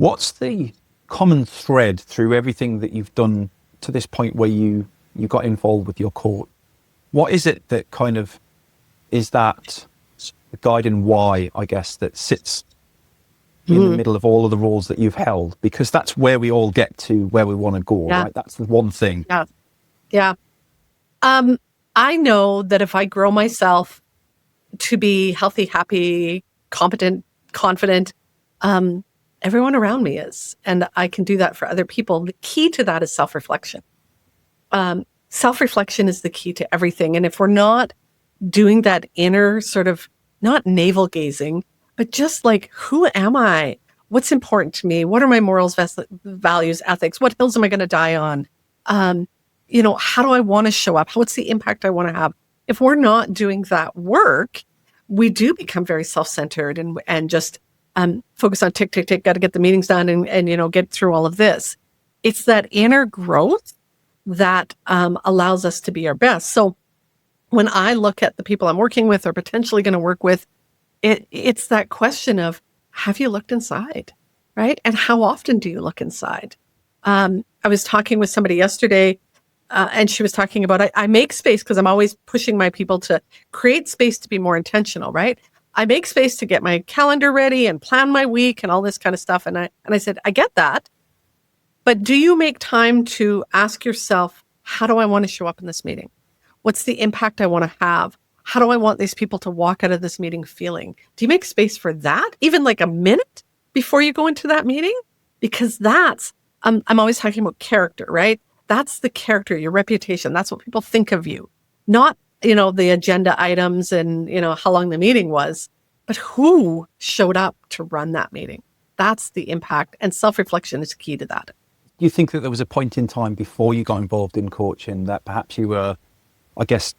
What's the common thread through everything that you've done to this point where you got involved with your court? What is it that kind of is that guiding why, I guess, that sits in the middle of all of the roles that you've held? Because that's where we all get to where we want to go, right? That's the one thing. Yeah. Yeah. I know that if I grow myself to be healthy, happy, competent, confident, everyone around me is, and I can do that for other people. The key to that is self-reflection. Self-reflection is the key to everything. And if we're not doing that inner sort of, not navel gazing, but just like, who am I? What's important to me? What are my morals, values, ethics? What hills am I going to die on? How do I want to show up? What's the impact I want to have? If we're not doing that work, we do become very self-centered and just focus on tick, tick, tick, got to get the meetings done and get through all of this. It's that inner growth that allows us to be our best. So when I look at the people I'm working with or potentially going to work with, it's that question of, have you looked inside, right? And how often do you look inside? I was talking with somebody yesterday, and she was talking about, I make space because I'm always pushing my people to create space to be more intentional, right? I make space to get my calendar ready and plan my week and all this kind of stuff. And I said, I get that. But do you make time to ask yourself, how do I want to show up in this meeting? What's the impact I want to have? How do I want these people to walk out of this meeting feeling? Do you make space for that? Even like a minute before you go into that meeting? Because that's, I'm always talking about character, right? That's the character, your reputation. That's what people think of you. Not, the agenda items and, how long the meeting was, but who showed up to run that meeting. That's the impact. And self-reflection is key to that. Do you think that there was a point in time before you got involved in coaching that perhaps you were, I guess,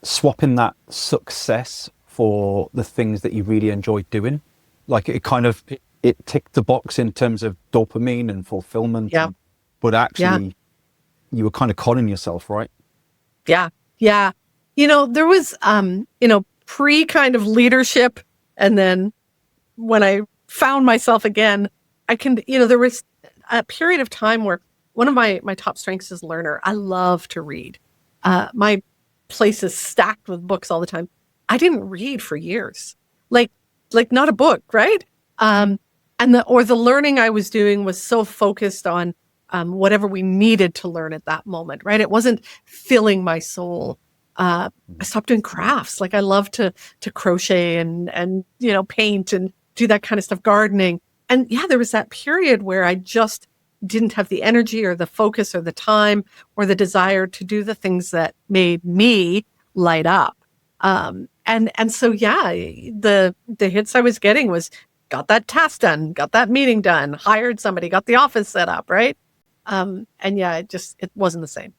swapping that success for the things that you really enjoyed doing? Like it ticked the box in terms of dopamine and fulfillment. Yeah. But actually you were kind of conning yourself, right? Yeah. Yeah. There was, pre kind of leadership. And then when I found myself again, there was a period of time where one of my top strengths is learner. I love to read. My place is stacked with books all the time. I didn't read for years, like not a book, right? And the learning I was doing was so focused on whatever we needed to learn at that moment, right? It wasn't filling my soul. I stopped doing crafts. Like I love to crochet and paint and do that kind of stuff, gardening. And there was that period where I just didn't have the energy or the focus or the time or the desire to do the things that made me light up. So the hits I was getting was got that task done, got that meeting done, hired somebody, got the office set up, right? It wasn't the same.